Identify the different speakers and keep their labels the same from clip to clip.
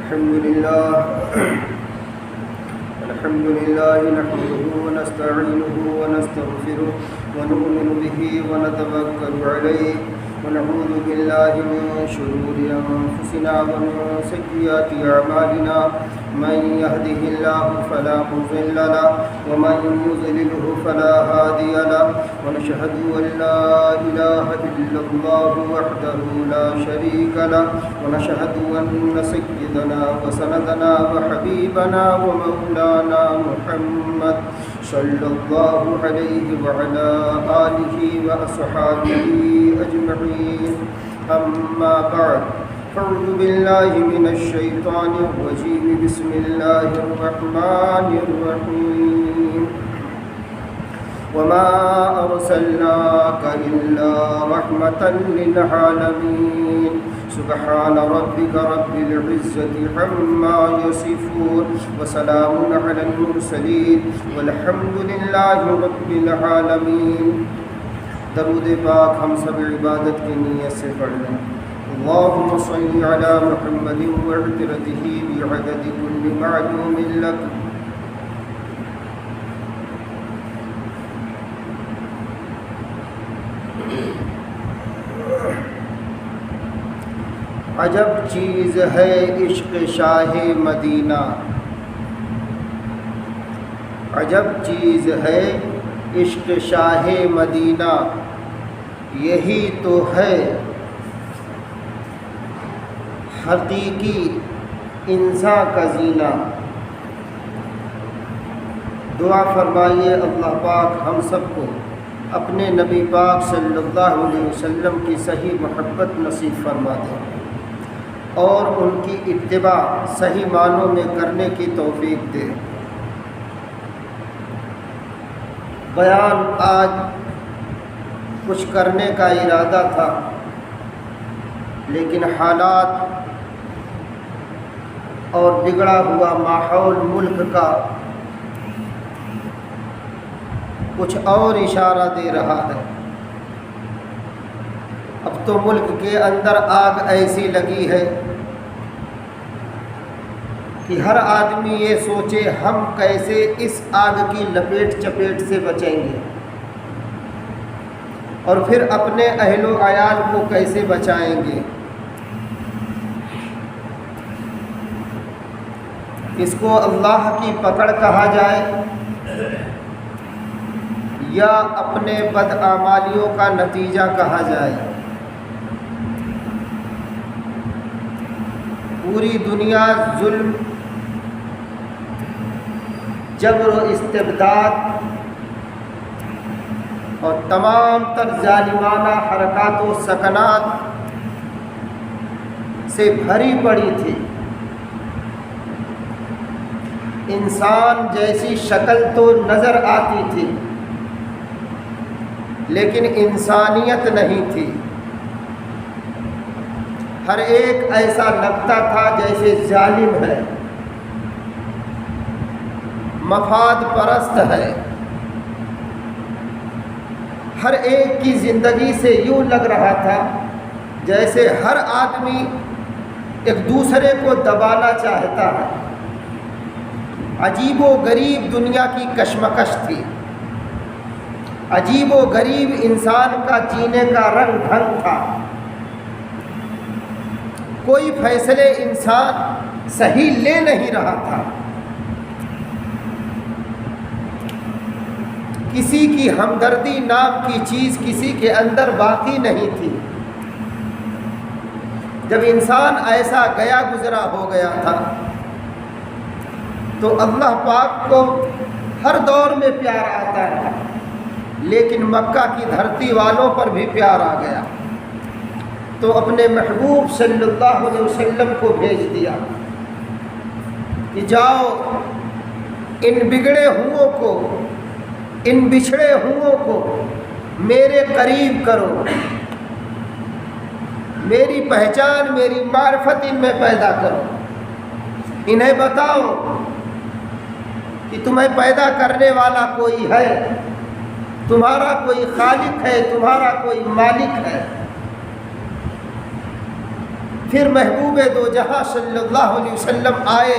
Speaker 1: الحمد لله نحمده ونستعينه ونستغفره ونؤمن به ونتوكل عليه ونعوذ بالله من شرور أنفسنا ومن سيئات أعمالنا من يهده الله فلا مضل له ومن يضلله فلا هادي له ونشهد أن لا إله إلا الله وحده لا شريك له ونشهد أن سيدنا وسندنا وحبيبنا ومولانا محمد صلى الله عليه وعلى آله وأصحابه أجمعين أما بعد أعوذ بالله من الشيطان الرجيم بسم الله الرحمن الرحيم وما أرسلناك إلا رحمة للعالمين سبحان ربك رب العزة عما يصفون وسلام على المرسلين والحمد لله رب العالمين. درود پاک ہم سب عبادت کی نیت سے پڑھ لیں. اللهم صل على محمد وعترته بعدد كل معلوم لك. عجب چیز ہے عشق شاہ مدینہ، عجب چیز ہے عشق شاہ مدینہ، یہی تو ہے حقیقی انسان کا زینہ. دعا فرمائیے اللہ پاک ہم سب کو اپنے نبی پاک صلی اللہ علیہ وسلم کی صحیح محبت نصیب فرما دے اور ان کی اتباع صحیح معنوں میں کرنے کی توفیق دے. بیان آج کچھ کرنے کا ارادہ تھا، لیکن حالات اور بگڑا ہوا ماحول ملک کا کچھ اور اشارہ دے رہا ہے. اب تو ملک کے اندر آگ ایسی لگی ہے کہ ہر آدمی یہ سوچے ہم کیسے اس آگ کی لپیٹ چپیٹ سے بچیں گے اور پھر اپنے اہل و عیال کو کیسے بچائیں گے. اس کو اللہ کی پکڑ کہا جائے یا اپنے بدعمالیوں کا نتیجہ کہا جائے. پوری دنیا ظلم، جبر و استبداد اور تمام تر ظالمانہ حرکات و سکنات سے بھری پڑی تھی. انسان جیسی شکل تو نظر آتی تھی لیکن انسانیت نہیں تھی. ہر ایک ایسا لگتا تھا جیسے ظالم ہے، مفاد پرست ہے. ہر ایک کی زندگی سے یوں لگ رہا تھا جیسے ہر آدمی ایک دوسرے کو دبانا چاہتا ہے. عجیب و غریب دنیا کی کشمکش تھی، عجیب و غریب انسان کا جینے کا رنگ ڈھنگ تھا. کوئی فیصلے انسان صحیح لے نہیں رہا تھا. کسی کی ہمدردی نام کی چیز کسی کے اندر باقی نہیں تھی. جب انسان ایسا گیا گزرا ہو گیا تھا تو اللہ پاک کو ہر دور میں پیار آتا ہے، لیکن مکہ کی دھرتی والوں پر بھی پیار آ گیا تو اپنے محبوب صلی اللہ علیہ وسلم کو بھیج دیا کہ جاؤ ان بگڑے ہوں کو، ان بچھڑے ہوں کو میرے قریب کرو، میری پہچان میری معرفت ان میں پیدا کرو. انہیں بتاؤ کہ تمہیں پیدا کرنے والا کوئی ہے، تمہارا کوئی خالق ہے، تمہارا کوئی مالک ہے. پھر محبوب دو جہاں صلی اللہ علیہ وسلم آئے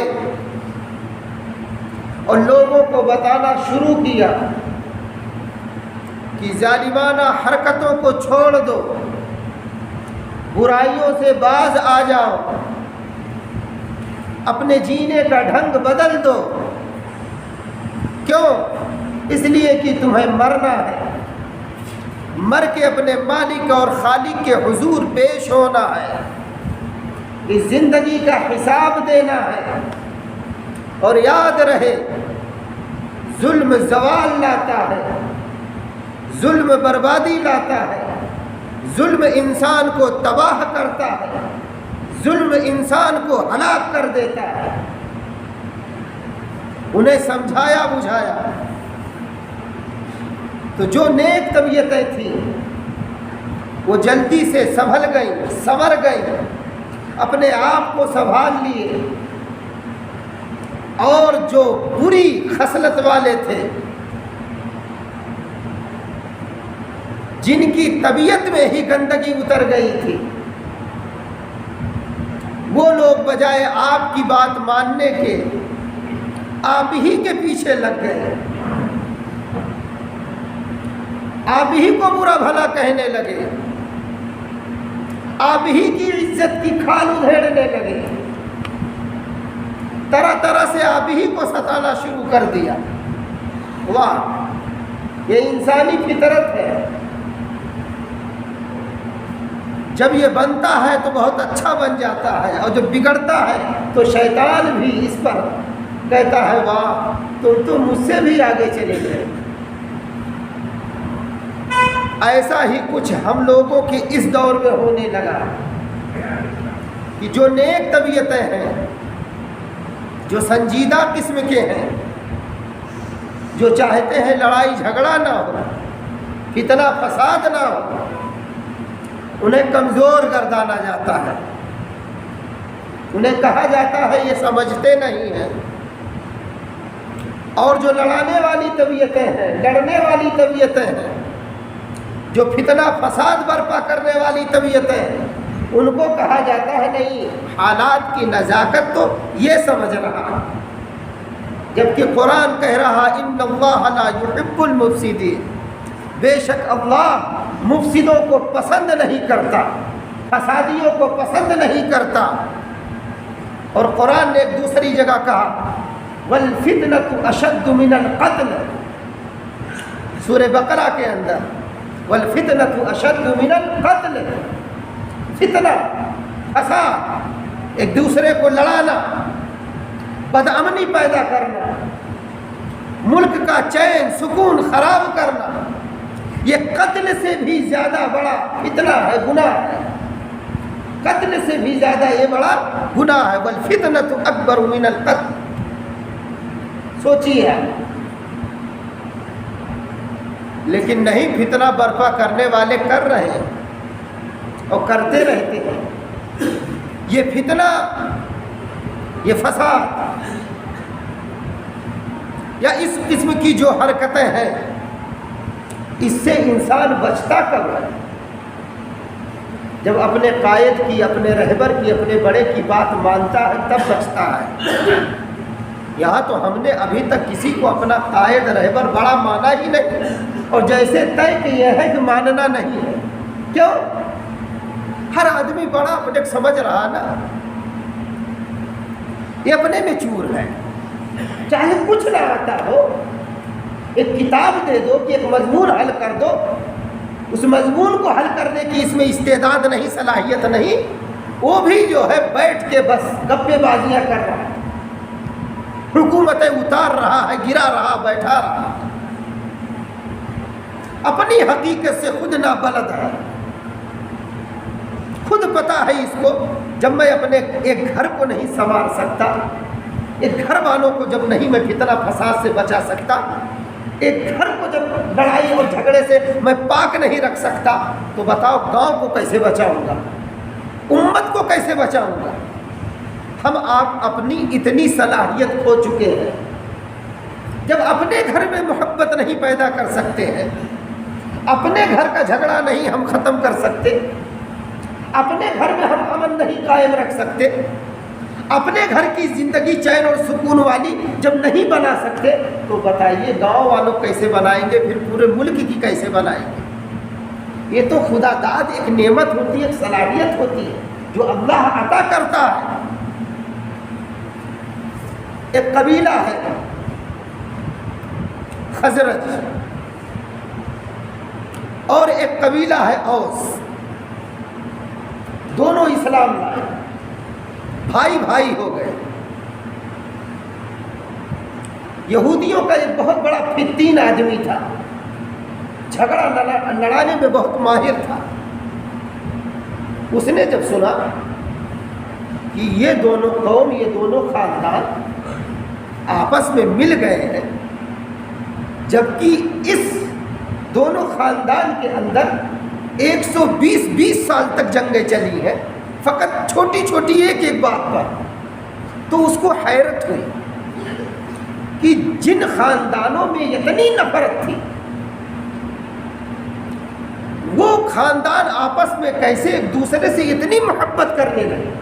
Speaker 1: اور لوگوں کو بتانا شروع کیا کہ ظالمانہ حرکتوں کو چھوڑ دو، برائیوں سے باز آ جاؤ، اپنے جینے کا ڈھنگ بدل دو۔ کیوں؟ اس لیے کہ تمہیں مرنا ہے، مر کے اپنے مالک اور خالق کے حضور پیش ہونا ہے، اس زندگی کا حساب دینا ہے۔ اور یاد رہے، ظلم زوال لاتا ہے، ظلم بربادی لاتا ہے، ظلم انسان کو تباہ کرتا ہے، ظلم انسان کو ہلاک کر دیتا ہے۔ انہیں سمجھایا بجھایا تو جو نیک طبیعتیں تھیں وہ جلدی سے سنبھل گئیں، سنور گئیں، اپنے آپ کو سنبھال لیے، اور جو بری خصلت والے تھے، جن کی طبیعت میں ہی گندگی اتر گئی تھی، وہ لوگ بجائے آپ کی بات ماننے کے آپ ہی کے پیچھے لگ گئے، آپ ہی کو برا بھلا کہنے لگے، آپ ہی کی عزت کی کھال ادھیڑنے لگے، طرح طرح سے آپ ہی کو ستانا شروع کر دیا۔ واہ، یہ انسانی فطرت ہے۔ جب یہ بنتا ہے تو بہت اچھا بن جاتا ہے، اور جب بگڑتا ہے تو شیطان بھی اس پر کہتا ہے واہ، تم تو مجھ سے بھی آگے چلے گئے۔ ایسا ہی کچھ ہم لوگوں کے اس دور میں ہونے لگا کہ جو نیک طبیعتیں ہیں، جو سنجیدہ قسم کے ہیں، جو چاہتے ہیں لڑائی جھگڑا نہ ہو، فتنہ فساد نہ ہو، انہیں کمزور گردانا جاتا ہے، انہیں کہا جاتا ہے یہ سمجھتے نہیں ہیں۔ اور جو لڑانے والی طبیعتیں ہیں، لڑنے والی طبیعتیں ہیں، جو فتنہ فساد برپا کرنے والی طبیعتیں ہیں، ان کو کہا جاتا ہے نہیں، حالات کی نزاکت تو یہ سمجھ رہا، جبکہ قرآن کہہ رہا ان اللہ لا یحب المفسدین، بے شک اللہ مفسدوں کو پسند نہیں کرتا، فسادیوں کو پسند نہیں کرتا۔ اور قرآن نے ایک دوسری جگہ کہا والفتنة اشد من القتل، سورہ بقرہ کے اندر والفتنة اشد من القتل، فتنہ، فساد، ایک دوسرے کو لڑانا، بدامنی پیدا کرنا، ملک کا چین سکون خراب کرنا، یہ قتل سے بھی زیادہ بڑا فتنہ ہے، گناہ ہے، قتل سے بھی زیادہ یہ بڑا گناہ ہے۔ والفتنة اکبر من القتل، سوچیے۔ لیکن نہیں، فتنہ برپا کرنے والے کر رہے ہیں اور کرتے رہتے ہیں۔ یہ فتنہ، یہ فساد یا اس قسم کی جو حرکتیں ہیں، اس سے انسان بچتا کب ہے؟ جب اپنے قائد کی، اپنے رہبر کی، اپنے بڑے کی بات مانتا ہے تب بچتا ہے۔ یہاں تو ہم نے ابھی تک کسی کو اپنا قائد رہبر بڑا مانا ہی نہیں، اور جیسے طے کہ یہ ہے کہ ماننا نہیں ہے۔ کیوں؟ ہر آدمی بڑا اپنے سمجھ رہا نا، یہ اپنے میں چور ہے، چاہے کچھ نہ آتا ہو، ایک کتاب دے دو کہ ایک مضمون حل کر دو، اس مضمون کو حل کرنے کی اس میں استعداد نہیں، صلاحیت نہیں، وہ بھی جو ہے بیٹھ کے بس گپے بازیاں کر رہا ہے، حکومتیں اتار رہا ہے، گرا رہا، بیٹھا رہا، اپنی حقیقت سے خود نابلد ہے، خود پتا ہے اس کو، جب میں اپنے ایک گھر کو نہیں سنوار سکتا، ایک گھر والوں کو جب نہیں میں فتنہ فساد سے بچا سکتا، ایک گھر کو جب لڑائی اور جھگڑے سے میں پاک نہیں رکھ سکتا، تو بتاؤ گاؤں کو کیسے بچاؤں گا، امت کو کیسے بچاؤں گا؟ ہم آپ اپنی اتنی صلاحیت کھو چکے ہیں، جب اپنے گھر میں محبت نہیں پیدا کر سکتے ہیں، اپنے گھر کا جھگڑا نہیں ہم ختم کر سکتے، اپنے گھر میں ہم امن امن نہیں قائم رکھ سکتے، اپنے گھر کی زندگی چین اور سکون والی جب نہیں بنا سکتے تو بتائیے گاؤں والوں کیسے بنائیں گے، پھر پورے ملک کی کیسے بنائیں گے؟ یہ تو خدا داد ایک نعمت ہوتی ہے، ایک صلاحیت ہوتی ہے جو اللہ عطا کرتا ہے۔ ایک قبیلہ ہے خزرج اور ایک قبیلہ ہے اوس، دونوں اسلام لائے، بھائی بھائی ہو گئے۔ یہودیوں کا ایک بہت بڑا فتین آدمی تھا، جھگڑا لڑانے میں بہت ماہر تھا۔ اس نے جب سنا کہ یہ دونوں قوم، یہ دونوں خاندان آپس میں مل گئے ہیں، جبکہ اس دونوں خاندان کے اندر 120 سال تک جنگیں چلی ہیں، فقط چھوٹی چھوٹی ایک بات پر، تو اس کو حیرت ہوئی کہ جن خاندانوں میں اتنی نفرت تھی وہ خاندان آپس میں کیسے ایک دوسرے سے اتنی محبت کرنے لگے۔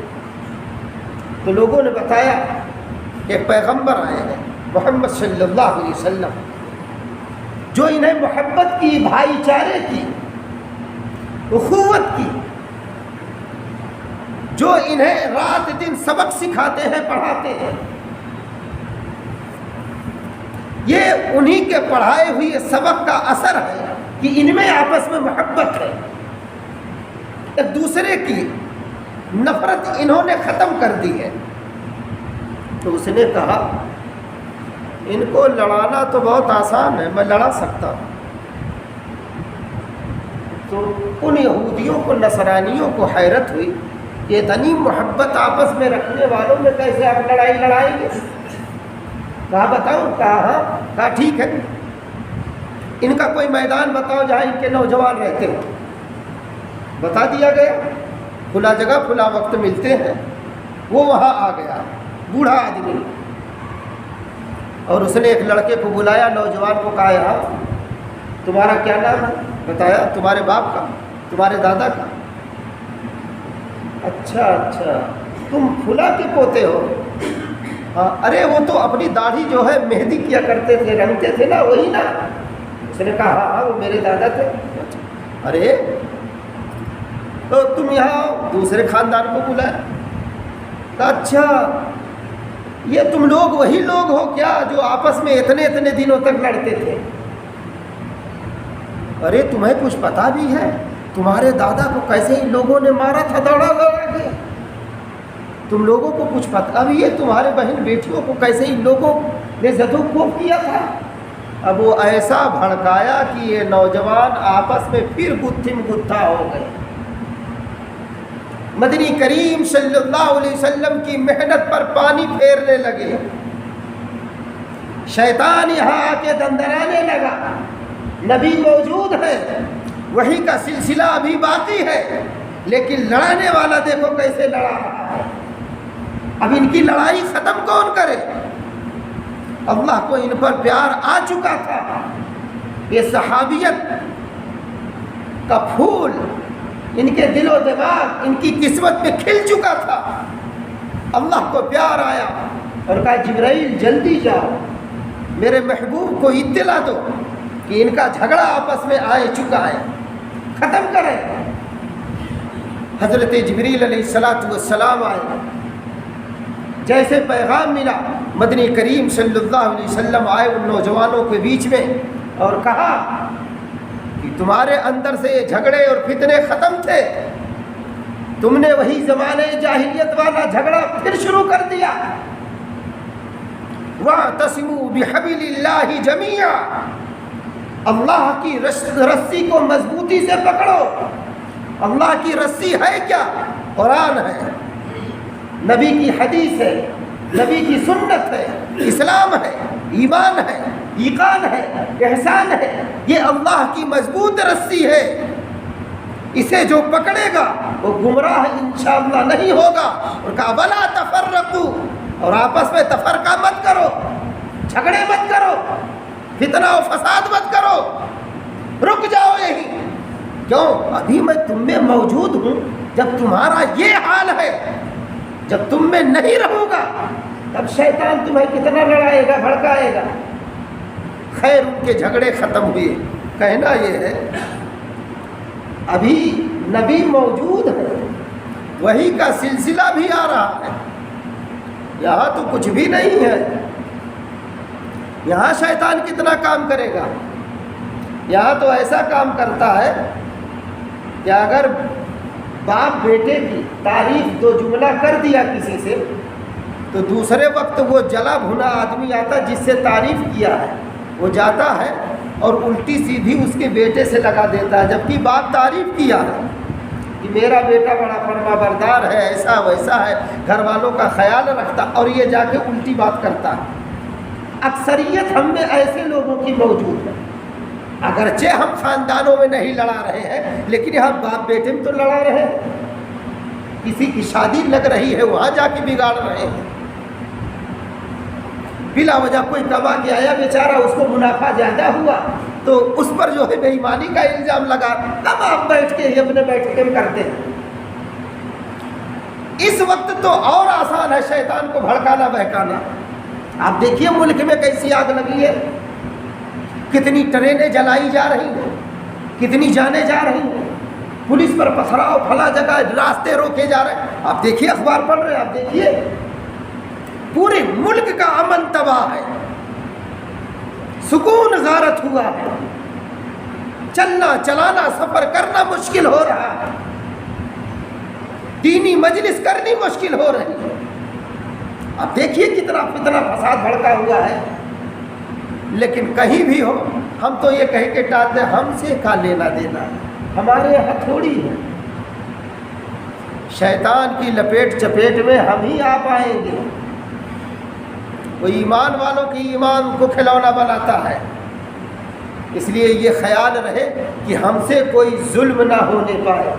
Speaker 1: تو لوگوں نے بتایا کہ پیغمبر آئے ہیں محمد صلی اللہ علیہ وسلم، جو انہیں محبت کی، بھائی چارے کی، اخوت کی، جو انہیں رات دن سبق سکھاتے ہیں، پڑھاتے ہیں، یہ انہی کے پڑھائے ہوئے سبق کا اثر ہے کہ ان میں آپس میں محبت ہے، ایک دوسرے کی نفرت انہوں نے ختم کر دی ہے۔ تو اس نے کہا ان کو لڑانا تو بہت آسان ہے، میں لڑا سکتا ہوں۔ تو ان یہودیوں کو، نصرانیوں کو حیرت ہوئی کہ اتنی محبت آپس میں رکھنے والوں میں کیسے آپ لڑائی لڑائیں گے؟ کہا بتاؤ؟ کہا ہاں۔ کہا ٹھیک ہے، ان کا کوئی میدان بتاؤ جہاں ان کے نوجوان رہتے ہو۔ بتا دیا گیا، کھلا جگہ کھلا وقت ملتے ہیں۔ وہ وہاں آ گیا، بوڑھا آدمی، اور اس نے ایک لڑکے کو بلایا، نوجوان کو کہا یہاں تمہارا کیا نام ہے؟ بتایا تمہارے باپ کا، تمہارے دادا کا۔ اچھا اچھا، تم پھلا کے پوتے ہو؟ ہاں۔ ارے وہ تو اپنی داڑھی جو ہے مہندی کیا کرتے تھے، رنگتے تھے نا، وہی نا؟ اس نے کہا ہاں ہاں وہ میرے دادا تھے۔ ارے تو تم یہاں دوسرے خاندان کو بلایا؟ کہا اچھا، یہ تم لوگ وہی لوگ ہو کیا جو آپس میں اتنے اتنے دنوں تک لڑتے تھے؟ ارے تمہیں کچھ پتا بھی ہے تمہارے دادا کو کیسے ان لوگوں نے مارا تھا، دوڑا دوڑا کے؟ تم لوگوں کو کچھ پتا بھی ہے تمہارے بہن بیٹیوں کو کیسے ان لوگوں نے زد و کوب کیا تھا؟ اب وہ ایسا بھڑکایا کہ یہ نوجوان آپس میں پھر گتھم گتھا ہو گئے۔ مدنی کریم صلی اللہ علیہ وسلم کی محنت پر پانی پھیرنے لگے، شیطان یہاں آ کے دندرانے لگا۔ نبی موجود ہے، وحی کا سلسلہ ابھی باقی ہے، لیکن لڑانے والا دیکھو کیسے لڑا رہا ہے۔ اب ان کی لڑائی ختم کون کرے؟ اللہ کو ان پر پیار آ چکا تھا، یہ صحابیت کا پھول ان کے دل و دماغ، ان کی قسمت میں کھل چکا تھا۔ اللہ کو پیار آیا اور کہا جبرائیل جلدی جاؤ، میرے محبوب کو اطلاع دو کہ ان کا جھگڑا آپس میں آ چکا ہے، ختم کریں۔ حضرت جبریل علیہ السلام آئے، جیسے پیغام ملا مدنی کریم صلی اللہ علیہ وسلم آئے ان نوجوانوں کے بیچ میں اور کہا کہ تمہارے اندر سے یہ جھگڑے اور فتنے ختم تھے، تم نے وہی زمانے جاہلیت والا جھگڑا پھر شروع کر دیا۔ وَاعْتَصِمُوا بِحَبْلِ اللَّهِ جَمِيعًا، اللہ کی رسی کو مضبوطی سے پکڑو۔ اللہ کی رسی ہے کیا؟ قرآن ہے، نبی کی حدیث ہے، نبی کی سنت ہے، اسلام ہے، ایمان ہے، ایقان ہے، احسان ہے، یہ اللہ کی مضبوط رسی ہے۔ اسے جو پکڑے گا وہ گمراہ انشاءاللہ نہیں ہوگا۔ اور کہا وَلَا تَفَرَّقُوا، اور آپس میں تفرقہ مت کرو، جھگڑے مت کرو، فتنہ و فساد مت کرو، رک جاؤ یہی۔ کیوں؟ ابھی میں تم میں موجود ہوں، جب تمہارا یہ حال ہے، جب تم میں نہیں رہو گا، تب شیطان تمہیں کتنا لڑائے گا، بھڑکائے گا۔ خیر ان کے جھگڑے ختم ہوئے۔ کہنا یہ ہے ابھی نبی موجود ہے، وحی کا سلسلہ بھی آ رہا ہے، یہاں تو کچھ بھی نہیں ہے۔ یہاں شیطان کتنا کام کرے گا؟ یہاں تو ایسا کام کرتا ہے کہ اگر باپ بیٹے کی تعریف دو جملہ کر دیا کسی سے، تو دوسرے وقت وہ جلا بھنا آدمی آتا جس سے تعریف کیا ہے، وہ جاتا ہے اور الٹی سیدھی اس کے بیٹے سے لگا دیتا ہے، جبکہ باپ تعریف کیا ہے کہ میرا بیٹا بڑا فرما بردار ہے، ایسا ویسا ہے، گھر والوں کا خیال رکھتا، اور یہ جا کے الٹی بات کرتا ہے۔ اکثریت ہم میں ایسے لوگوں کی موجود ہے، اگرچہ ہم خاندانوں میں نہیں لڑا رہے ہیں، لیکن یہاں باپ بیٹے میں تو لڑا رہے ہیں۔ کسی کی شادی لگ رہی ہے، وہاں جا کے بگاڑ رہے ہیں، بلا وجہ کوئی کما کے آیا بیچارہ، اس کو منافع زیادہ ہوا تو اس پر جو ہے بے ایمانی کا الزام لگا، تب آپ بیٹھ کے اپنے بیٹھے کرتے ہیں۔ اس وقت تو اور آسان ہے شیطان کو بھڑکانا بہکانا۔ آپ دیکھیے ملک میں کیسی آگ لگی ہے، کتنی ٹرینیں جلائی جا رہی ہیں، کتنی جانیں جا رہی ہیں، پولیس پر پتھراؤ، پھلا جگہ راستے روکے جا رہے ہیں۔ آپ دیکھیے اخبار پڑھ رہے ہیں، آپ دیکھیے پورے ملک کا امن تباہ ہے، سکون غارت ہوا ہے، چلنا چلانا سفر کرنا مشکل ہو رہا ہے، دینی مجلس کرنی مشکل ہو رہی ہے۔ اب دیکھیے کتنا فساد بھڑکا ہوا ہے، لیکن کہیں بھی ہو ہم تو یہ کہہ کے ٹالتے ہیں ہم سے کا لینا دینا، ہمارے ہتھوڑی ہے۔ شیطان کی لپیٹ چپیٹ میں ہم ہی آ پائیں گے۔ وہ ایمان والوں کی ایمان کو کھلونا بناتا ہے، اس لیے یہ خیال رہے کہ ہم سے کوئی ظلم نہ ہونے پائے،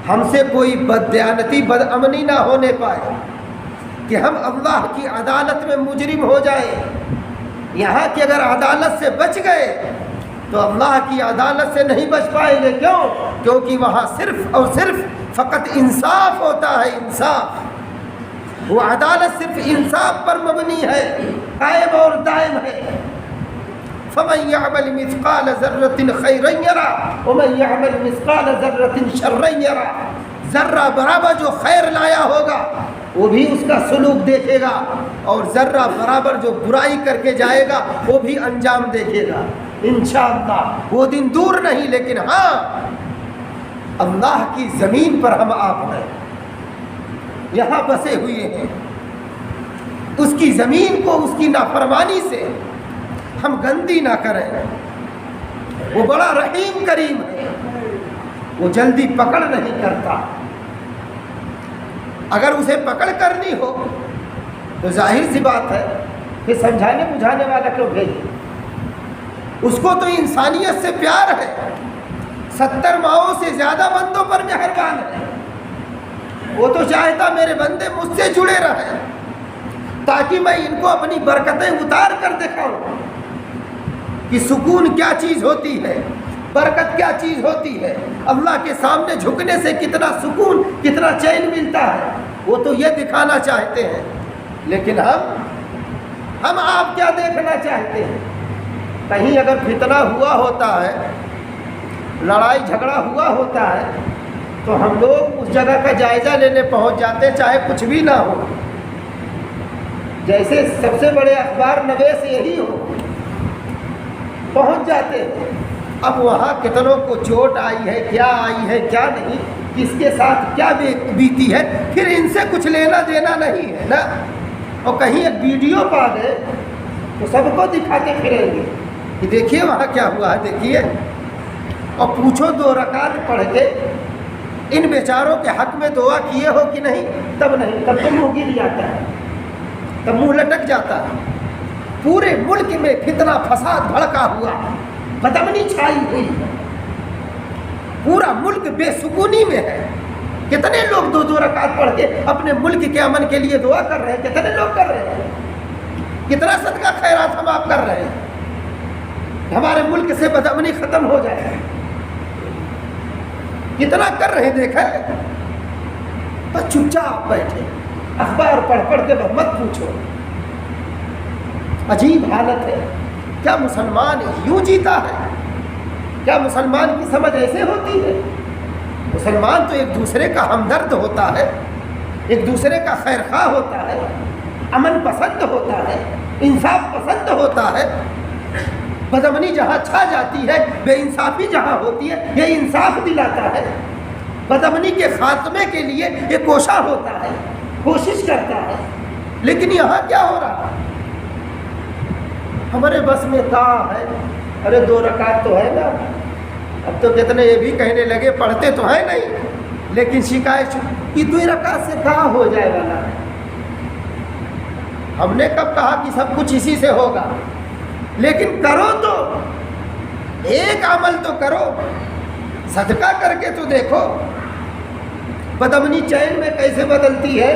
Speaker 1: ہم سے کوئی بددیانتی بدامنی نہ ہونے پائے، کہ ہم اللہ کی عدالت میں مجرم ہو جائیں۔ یہاں کہ اگر عدالت سے بچ گئے تو اللہ کی عدالت سے نہیں بچ پائیں گے۔ کیوں؟ کیونکہ وہاں صرف اور صرف فقط انصاف ہوتا ہے، انصاف۔ وہ عدالت صرف انصاف پر مبنی ہے، قائم اور دائم ہے۔ فَمَن يَعْمَلْ مِثْقَالَ ذَرَّةٍ خَيْرًا يَرَهُ وَمَن يَعْمَلْ مِثْقَالَ ذَرَّةٍ شَرًّا يَرَهُ۔ ذرہ برابر جو خیر لایا ہوگا وہ بھی اس کا سلوک دیکھے گا، اور ذرہ برابر جو برائی کر کے جائے گا وہ بھی انجام دیکھے گا انشاءاللہ۔ وہ دن دور نہیں، لیکن ہاں اللہ کی زمین پر ہم آپ ہیں، یہاں بسے ہوئے ہیں، اس کی زمین کو اس کی نافرمانی سے ہم گندی نہ کریں۔ وہ بڑا رحیم کریم ہے، وہ جلدی پکڑ نہیں کرتا۔ اگر اسے پکڑ کرنی ہو تو ظاہر سی بات ہے کہ سمجھانے بجھانے والا کیوں بھیجے؟ اس کو تو انسانیت سے پیار ہے، 70 ماؤں سے زیادہ بندوں پر مہربان ہے۔ وہ تو چاہتا میرے بندے مجھ سے جڑے رہیں تاکہ میں ان کو اپنی برکتیں اتار کر دکھاؤں کہ سکون کیا چیز ہوتی ہے، برکت کیا چیز ہوتی ہے، اللہ کے سامنے جھکنے سے کتنا سکون کتنا چین ملتا ہے، وہ تو یہ دکھانا چاہتے ہیں۔ لیکن ہم آپ کیا دیکھنا چاہتے ہیں؟ کہیں اگر فتنہ ہوا ہوتا ہے، لڑائی جھگڑا ہوا ہوتا ہے، تو ہم لوگ اس جگہ کا جائزہ لینے پہنچ جاتے چاہے کچھ بھی نہ ہو، جیسے سب سے بڑے اخبار نویس یہی ہو، پہنچ جاتے ہیں۔ اب وہاں کتنوں کو چوٹ آئی ہے، کیا آئی ہے کیا نہیں، کس کے ساتھ کیا بیتی ہے، پھر ان سے کچھ لینا دینا نہیں ہے نا۔ اور کہیں ایک ویڈیو پا گئے تو سب کو دکھاتے پھریں گے کہ دیکھیے وہاں کیا ہوا ہے، دیکھیے۔ اور پوچھو 2 رکعت پڑھ کے ان بیچاروں کے حق میں دعا کیے ہو کہ نہیں؟ تب نہیں، تب تو منہ گر جاتا ہے، تب منہ لٹک جاتا ہے۔ پورے ملک میں فتنہ فساد بھڑکا ہوا، بدامنی چھائی ہوئی، پورا ملک بے سکونی میں ہے۔ کتنے لوگ 2 رکعت پڑھ کے اپنے ملک کے امن کے لیے دعا کر رہے ہیں، کتنے لوگ کر رہے ہیں، کتنا صدقہ خیرات ہم آپ کر رہے ہیں، ہمارے ملک سے بدامنی ختم ہو جائے، کتنا کر رہے ہیں دیکھیں۔ بس چپ چاپ بیٹھے، اخبار پڑھ پڑھ کے بس مت پوچھو۔ عجیب حالت ہے۔ کیا مسلمان یوں جیتا ہے؟ کیا مسلمان کی سمجھ ایسے ہوتی ہے؟ مسلمان تو ایک دوسرے کا ہمدرد ہوتا ہے، ایک دوسرے کا خیر خواہ ہوتا ہے، امن پسند ہوتا ہے، انصاف پسند ہوتا ہے۔ بدامنی جہاں چھا جاتی ہے، بے انصافی جہاں ہوتی ہے، یہ انصاف دلاتا ہے۔ بدامنی کے خاتمے کے لیے یہ کوشاں ہوتا ہے، کوشش کرتا ہے۔ لیکن یہاں کیا ہو رہا ہے؟ ہمارے بس میں کہاں ہے؟ ارے 2 رکعت تو ہے نا۔ اب تو کتنے یہ بھی کہنے لگے پڑھتے تو ہیں نہیں، لیکن شکایت کہ 2 رکعت سے کہاں ہو جائے والا ہے۔ ہم نے کب کہا کہ سب کچھ اسی سے ہوگا؟ لیکن کرو تو، ایک عمل تو کرو، صدقہ کر کے تو دیکھو۔ بدامنی چین میں کیسے بدلتی ہے،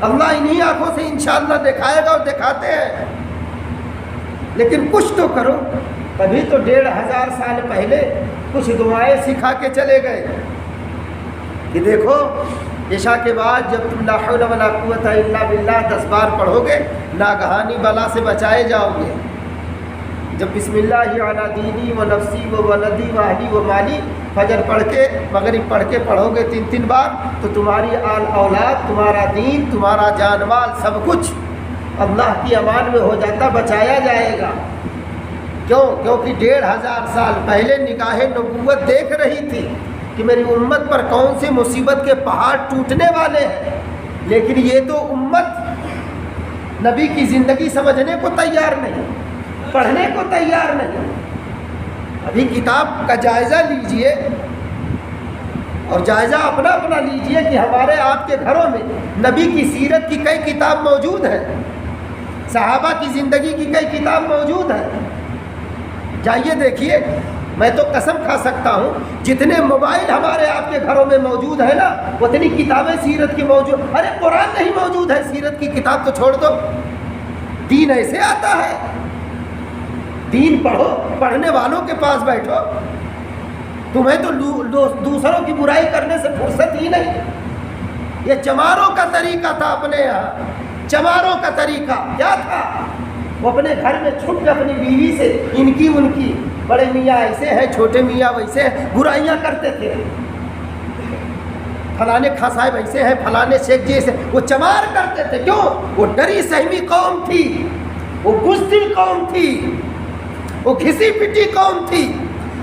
Speaker 1: اللہ انہی آنکھوں سے انشاءاللہ دکھائے گا اور دکھاتے ہیں۔ لیکن کچھ تو کرو۔ تبھی تو 1500 سال پہلے کچھ دعائیں سکھا کے چلے گئے کہ دیکھو عشاء کے بعد جب تم لا حول ولا قوت الا باللہ 10 بار پڑھو گے، ناگہانی بلا سے بچائے جاؤ گے۔ جب بسم اللہ علی دینی و نفسی و ولدی و اہلی و مالی فجر پڑھ کے مغرب پڑھ کے پڑھو گے 3 بار، تو تمہاری آل اولاد، تمہارا دین، تمہارا جان مال سب کچھ اللہ کی امان میں ہو جاتا، بچایا جائے گا۔ کیوں؟ کیونکہ 1500 سال پہلے نگاہ نبوت دیکھ رہی تھی کہ میری امت پر کون سی مصیبت کے پہاڑ ٹوٹنے والے ہیں۔ لیکن یہ تو امت نبی کی زندگی سمجھنے کو تیار نہیں، پڑھنے کو تیار نہیں۔ ابھی کتاب کا جائزہ لیجئے اور جائزہ اپنا اپنا لیجئے کہ ہمارے آپ کے گھروں میں نبی کی سیرت کی کئی کتاب موجود ہے، صحابہ کی زندگی کی کئی کتاب موجود ہے۔ جائیے دیکھیے، میں تو قسم کھا سکتا ہوں جتنے موبائل ہمارے آپ کے گھروں میں موجود ہے نا، اتنی کتابیں سیرت کی موجود۔ ارے قرآن نہیں موجود ہے، سیرت کی کتاب تو چھوڑ دو۔ دین ایسے آتا ہے، دین پڑھو، پڑھنے والوں کے پاس بیٹھو۔ تمہیں تو دوسروں کی برائی کرنے سے فرصت ہی نہیں۔ یہ چماروں کا طریقہ تھا اپنے یہاں، چماروں کا طریقہ کیا تھا؟ وہ اپنے گھر میں چھپ کے اپنی بیوی سے ان کی بڑے میاں ایسے ہیں، چھوٹے میاں ویسے ہیں، برائیاں کرتے تھے۔ فلانے خاں صاحب ایسے ہیں، فلانے شیخ جی ایسے، وہ چمار کرتے تھے۔ کیوں؟ وہ ڈری سہمی قوم تھی، وہ بزدل قوم تھی، وہ گھسی پٹی قوم تھی،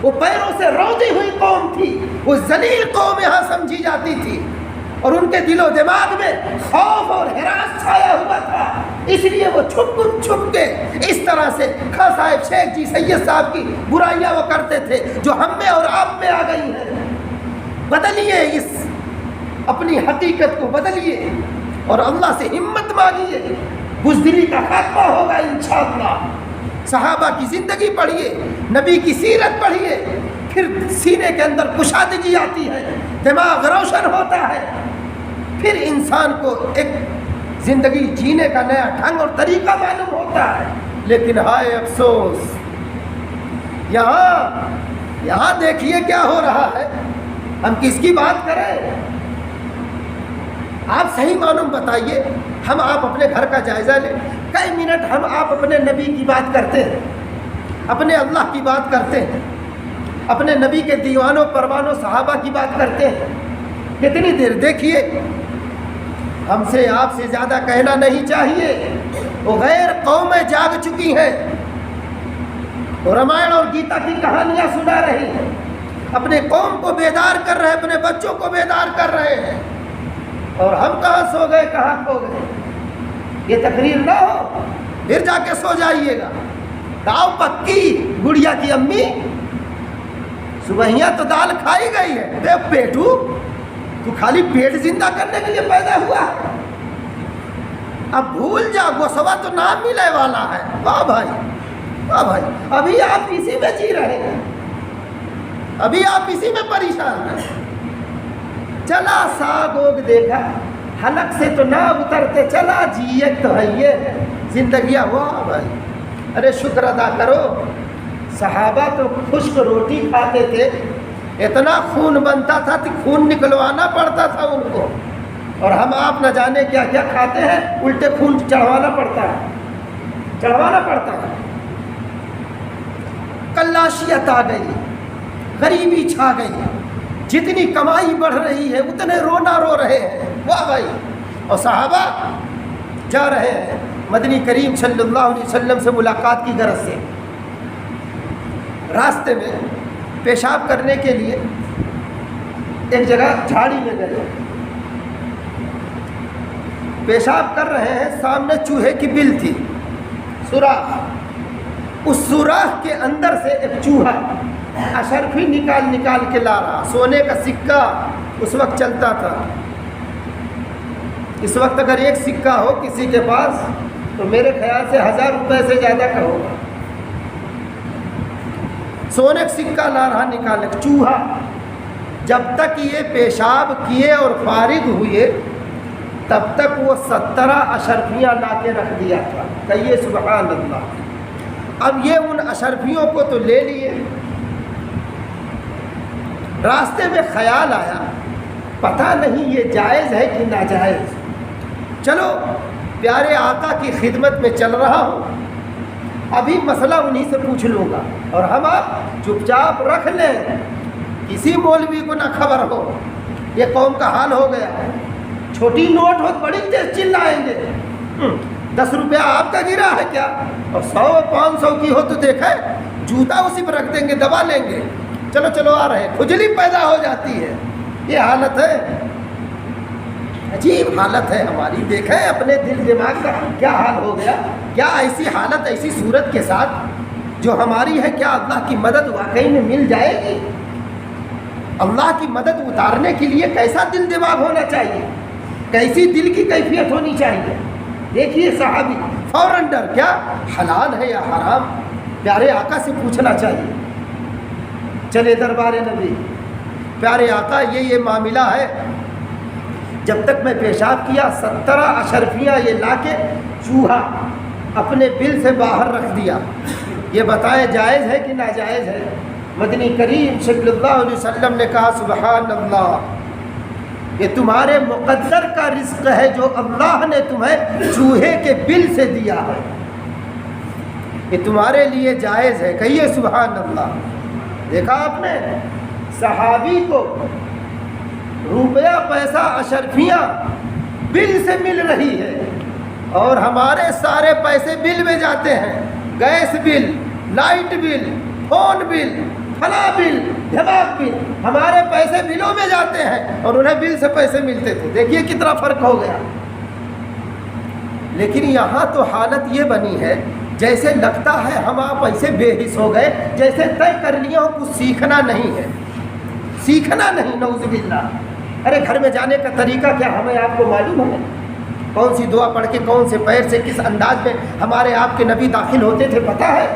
Speaker 1: وہ پیروں سے رودی ہوئی قوم تھی، وہ ذلیل قوم یہاں سمجھی جاتی تھی، اور ان کے دل و دماغ میں خوف اور ہراس چھایا ہوا تھا۔ اس لیے وہ چھپ کے اس طرح سے خاں صاحب، شیخ جی، سید صاحب کی برائیاں وہ کرتے تھے جو ہم میں اور آپ میں آ گئی ہیں۔ بدلیے اس اپنی حقیقت کو، بدلیے اور اللہ سے ہمت مانگیے، بزدلی کا خاتمہ ہوگا انشاءاللہ۔ صحابہ کی زندگی پڑھیے، نبی کی سیرت پڑھیے، پھر سینے کے اندر کشادگی آتی ہے، دماغ روشن ہوتا ہے، پھر انسان کو ایک زندگی جینے کا نیا ڈھنگ اور طریقہ معلوم ہوتا ہے۔ لیکن ہائے افسوس، یہاں دیکھیے کیا ہو رہا ہے۔ ہم کس کی بات کریں؟ آپ صحیح معلوم بتائیے۔ ہم آپ اپنے گھر کا جائزہ لیں، کئی منٹ ہم آپ اپنے نبی کی بات کرتے ہیں، اپنے اللہ کی بات کرتے ہیں، اپنے نبی کے دیوانوں پروانوں صحابہ کی بات کرتے ہیں، کتنی دیر؟ دیکھیے، ہم سے آپ سے زیادہ کہنا نہیں چاہیے۔ وہ غیر قومیں جاگ چکی ہیں، وہ رامائن اور گیتا کی کہانیاں سنا رہی ہیں، اپنے قوم کو بیدار کر رہے ہیں، اپنے بچوں کو بیدار کر رہے ہیں، اور ہم کہاں سو گئے، کہاں کھو گئے؟ یہ تقریر نہ ہو، پھر جا کے سو جائیے گا۔ داؤ پکی گڑیا کی امی، صبحیاں تو دال کھائی گئی ہے، بے پیٹو تو خالی پیٹ زندہ کرنے کے لیے پیدا ہوا ہے، اب بھول جا، گوسوا تو نام ملے والا ہے۔ واہ بھائی، واہ بھائی، ابھی آپ اسی میں جی رہے ہیں، ابھی آپ اسی میں پریشان ہیں۔ چلا ساگ اوگ دیکھا، حلق سے تو نہ اترتے، چلا جی ایک تو ہے یہ زندگیاں۔ واہ بھائی، ارے شکر ادا کرو۔ صحابہ تو خشک روٹی کھاتے تھے، اتنا خون بنتا تھا کہ خون نکلوانا پڑتا تھا ان کو، اور ہم آپ نہ جانے کیا کیا کھاتے ہیں، الٹے خون چڑھوانا پڑتا ہے. کلاشیت آ گئی، غریبی چھا گئی، جتنی کمائی بڑھ رہی ہے اتنے رونا رو رہے ہیں. واہ بھائی. اور صحابہ جا رہے ہیں مدنی کریم صلی اللہ علیہ وسلم سے ملاقات کی غرض سے. راستے میں پیشاب کرنے کے لیے ایک جگہ جھاڑی میں گئے، پیشاب کر رہے ہیں، سامنے چوہے کی بل تھی، سوراخ. اس سوراخ کے اندر سے ایک چوہا اشرفی نکال کے لا رہا. سونے کا سکہ اس وقت چلتا تھا. اس وقت اگر ایک سکہ ہو کسی کے پاس تو میرے خیال سے 1000 روپے سے زیادہ کا ہوگا. سونے کا سکہ لا رہا نکال. چوہا جب تک یہ پیشاب کیے اور فارغ ہوئے تب تک وہ 17 اشرفیاں لا کے رکھ دیا تھا. کہیے سبحان اللہ. اب یہ ان اشرفیوں کو تو لے لیے. راستے میں خیال آیا پتہ نہیں یہ جائز ہے کہ ناجائز. چلو پیارے آقا کی خدمت میں چل رہا ہوں، ابھی مسئلہ انہی سے پوچھ لوں گا. اور ہم آپ چپ چاپ رکھ لیں، کسی مولوی کو نہ خبر ہو. یہ قوم کا حال ہو گیا. چھوٹی نوٹ ہو بڑی تیز چلائیں گے. 10 روپیہ آپ کا گرا ہے کیا؟ اور 100-500 کی ہو تو دیکھیں جوتا اسی پر رکھ دیں گے، دبا لیں گے. چلو آ رہے. کھجلی پیدا ہو جاتی ہے. یہ حالت ہے، عجیب حالت ہے ہماری. دیکھیں اپنے دل دماغ کا کیا حال ہو گیا. کیا ایسی حالت ایسی صورت کے ساتھ جو ہماری ہے، کیا اللہ کی مدد واقعی میں مل جائے گی؟ اللہ کی مدد اتارنے کے لیے کیسا دل دماغ ہونا چاہیے، کیسی دل کی کیفیت ہونی چاہیے. دیکھیے صحابی فوراً ڈر، کیا حلال ہے یا حرام، پیارے آقا سے پوچھنا چاہیے. چلے دربار نبی. پیارے آقا یہ معاملہ ہے. جب تک میں پیشاب کیا 17 اشرفیاں یہ لا کے چوہا اپنے بل سے باہر رکھ دیا. یہ بتائیں جائز ہے کہ ناجائز ہے؟ مدنی کریم صلی اللہ علیہ وسلم نے کہا سبحان اللہ، یہ تمہارے مقدر کا رزق ہے جو اللہ نے تمہیں چوہے کے بل سے دیا ہے. یہ تمہارے لیے جائز ہے. کہیے سبحان اللہ. دیکھا آپ نے صحابی کو روپیہ پیسہ اشرفیاں بل سے مل رہی ہے، اور ہمارے سارے پیسے بل میں جاتے ہیں. گیس بل، لائٹ بل، فون بل، فلاں بل، دماغ بل، ہمارے پیسے بلوں میں جاتے ہیں اور انہیں بل سے پیسے ملتے تھے. دیکھیے کتنا فرق ہو گیا. لیکن یہاں تو حالت یہ بنی ہے جیسے لگتا ہے ہم آپ ایسے بے حس ہو گئے جیسے طے کر لیا ہو کچھ سیکھنا نہیں ہے. سیکھنا نہیں، نعوذ باللہ. ارے گھر میں جانے کا طریقہ کیا ہمیں آپ کو معلوم ہے؟ کون سی دعا پڑھ کے کون سے پیر سے کس انداز میں ہمارے آپ کے نبی داخل ہوتے تھے پتہ ہے؟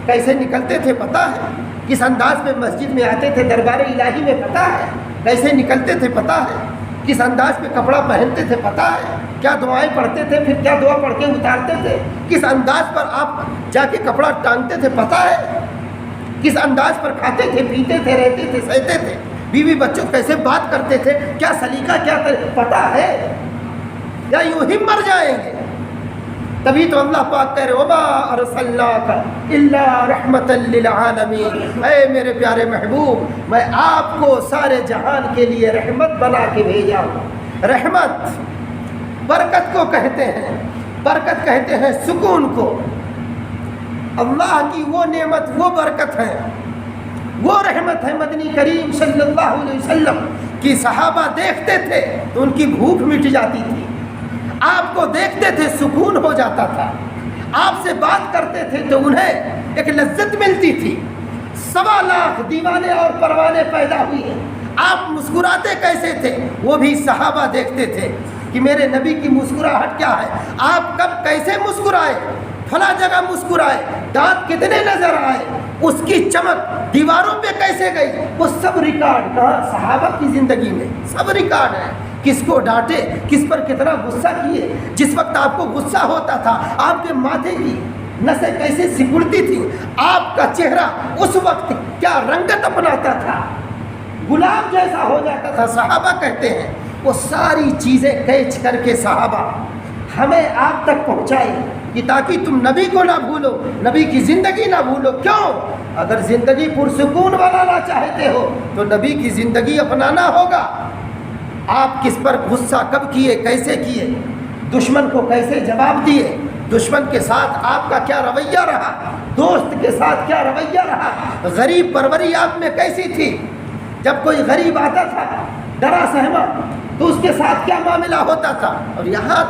Speaker 1: کیسے نکلتے تھے پتہ ہے؟ کس انداز میں مسجد میں آتے تھے دربار الہی میں پتہ ہے؟ کیسے نکلتے تھے پتہ ہے؟ کس انداز میں کپڑا پہنتے تھے پتہ ہے؟ کیا دعائیں پڑھتے تھے، پھر کیا دعا پڑھ کے اتارتے تھے؟ کس انداز پر آپ جا کے کپڑا ٹانگتے تھے پتہ ہے؟ کس انداز پر کھاتے تھے، پیتے تھے، رہتے تھے، سہتے تھے؟ بیوی بچوں کیسے بات کرتے تھے؟ کیا سلیقہ، کیا پتہ ہے؟ یا یوں ہی مر جائیں گے؟ تبھی تو اللہ پاک کہہ رہے وما ارسلناک الا رحمتا للعالمین. اے میرے پیارے محبوب، میں آپ کو سارے جہان کے لیے رحمت بنا کے بھیجا ہوں. رحمت برکت کو کہتے ہیں، برکت کہتے ہیں سکون کو. اللہ کی وہ نعمت، وہ برکت ہے، وہ رحمت ہے. مدنی کریم صلی اللہ علیہ وسلم کی صحابہ دیکھتے تھے تو ان کی بھوک مٹ جاتی تھی. آپ کو دیکھتے تھے سکون ہو جاتا تھا. آپ سے بات کرتے تھے تو انہیں ایک لذت ملتی تھی. 1.25 لاکھ دیوانے اور پروانے پیدا ہوئے. آپ مسکراتے کیسے تھے وہ بھی صحابہ دیکھتے تھے کہ میرے نبی کی مسکراہٹ کیا ہے. آپ کب کیسے مسکرائے، فلاں جگہ مسکرائے، دانت کتنے نظر آئے، اس کی چمک دیواروں پہ کیسے گئی، وہ سب ریکارڈ کہاں صحابہ کی زندگی میں سب ریکارڈ ہے. کس کو ڈانٹے، کس پر کتنا غصہ کیے. جس وقت آپ کو غصہ ہوتا تھا آپ کے ماتھے کی نسیں کیسے سکڑتی تھی، آپ کا چہرہ اس وقت کیا رنگت اپناتا تھا، گلاب جیسا ہو جاتا تھا. صحابہ کہتے ہیں وہ ساری چیزیں کیچ کر کے صحابہ ہمیں آپ تک پہنچائی کہ تاکہ تم نبی کو نہ بھولو، نبی کی زندگی نہ بھولو۔ کیوں؟ اگر زندگی پرسکون بنانا چاہتے ہو تو نبی کی زندگی اپنانا ہوگا۔ آپ کس پر غصہ کب کیے، کیسے کیے، دشمن کو کیسے جواب دیے، دشمن کے ساتھ آپ کا کیا رویہ رہا، دوست کے ساتھ کیا رویہ رہا، غریب پروری آپ میں کیسی تھی، جب کوئی غریب آتا تھا ڈرا سہما تو اس کے ساتھ کیا معاملہ ہوتا تھا۔ اور یہاں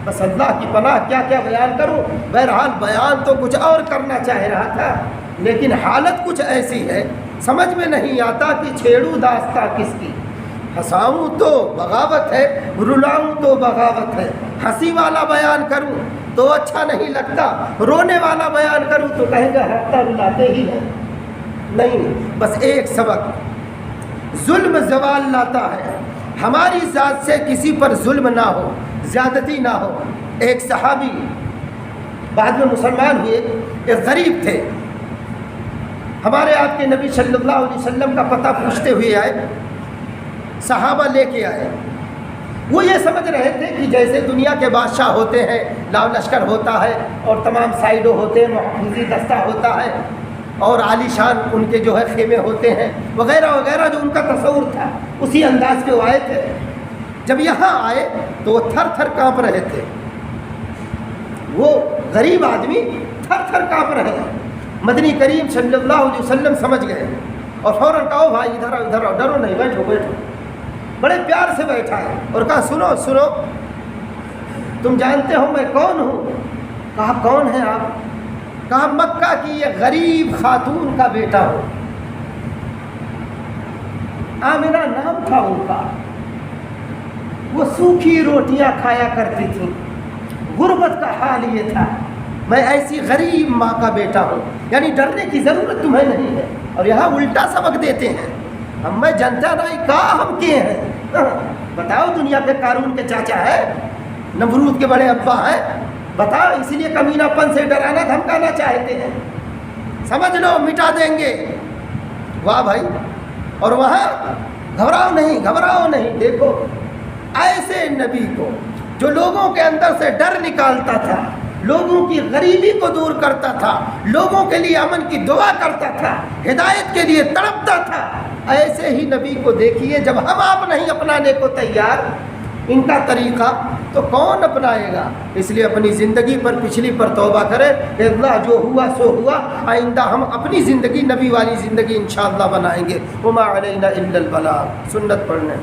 Speaker 1: بس اللہ کی پناہ کیا کیا بیان کروں، بہرحال بیان تو کچھ اور کرنا چاہ رہا تھا، لیکن حالت کچھ ایسی ہے سمجھ میں نہیں آتا کہ چھیڑوں داستہ کس کی، ہنساؤں تو بغاوت ہے، رلاؤں تو بغاوت ہے، ہنسی والا بیان کروں تو اچھا نہیں لگتا، رونے والا بیان کروں تو کہیں گا ہنستا رلاتے ہی ہیں۔ نہیں، بس ایک سبق، ظلم زوال لاتا ہے، ہماری ذات سے کسی پر ظلم نہ ہو، زیادتی نہ ہو۔ ایک صحابی بعد میں مسلمان ہوئے، ایک غریب تھے، ہمارے آپ کے نبی صلی اللہ علیہ وسلم کا پتہ پوچھتے ہوئے آئے، صحابہ لے کے آئے۔ وہ یہ سمجھ رہے تھے کہ جیسے دنیا کے بادشاہ ہوتے ہیں، لاؤ لشکر ہوتا ہے اور تمام سائڈوں ہوتے ہیں، محافظی دستہ ہوتا ہے اور عالی شان ان کے جو ہے خیمے ہوتے ہیں وغیرہ وغیرہ، جو ان کا تصور تھا اسی انداز کے وہ آئے تھے۔ جب یہاں آئے تو وہ تھر تھر کانپ رہے تھے، وہ غریب آدمی تھر تھر کانپ رہے ہیں۔ مدنی کریم صلی اللہ علیہ وسلم سمجھ گئے اور فوراً کہا بھائی ادھر آؤ، ادھر آؤ، ڈرو نہیں، بیٹھو بیٹھو۔ بڑے پیار سے بیٹھا ہے اور کہا سنو سنو، تم جانتے ہو میں کون ہوں؟ کہا کون ہے آپ؟ کہا مکہ کی یہ غریب خاتون کا بیٹا ہوں، آمنہ نام تھا ان کا، وہ سوکھی روٹیاں کھایا کرتی تھیں، غربت کا حال یہ تھا، میں ایسی غریب ماں کا بیٹا ہوں، یعنی ڈرنے کی ضرورت تمہیں نہیں ہے۔ اور یہاں الٹا سبق دیتے ہیں، ہم میں جنتا نہیں کہا ہم کیے ہیں، بتاؤ دنیا کے قارون کے چاچا ہے، نمرود کے بڑے ابا ہیں، بتاؤ، اس لیے کمینہ پن سے ڈرانا دھمکانا چاہتے ہیں، سمجھ لو مٹا دیں گے۔ واہ بھائی، اور وہاں گھبراؤ نہیں، دیکھو ایسے نبی کو جو لوگوں کے اندر سے ڈر نکالتا تھا، لوگوں کی غریبی کو دور کرتا تھا، لوگوں کے لیے امن کی دعا کرتا تھا، ہدایت کے لیے تڑپتا تھا، ایسے ہی نبی کو دیکھیے۔ جب ہم آپ نہیں اپنانے کو تیار ان کا طریقہ تو کون اپنائے گا؟ اس لیے اپنی زندگی پر، پچھلی پر توبہ کرے کہ اللہ جو ہوا سو ہوا، آئندہ ہم اپنی زندگی نبی والی زندگی انشاءاللہ بنائیں گے۔ وما علینا الا البلاغ، سنت پڑھنے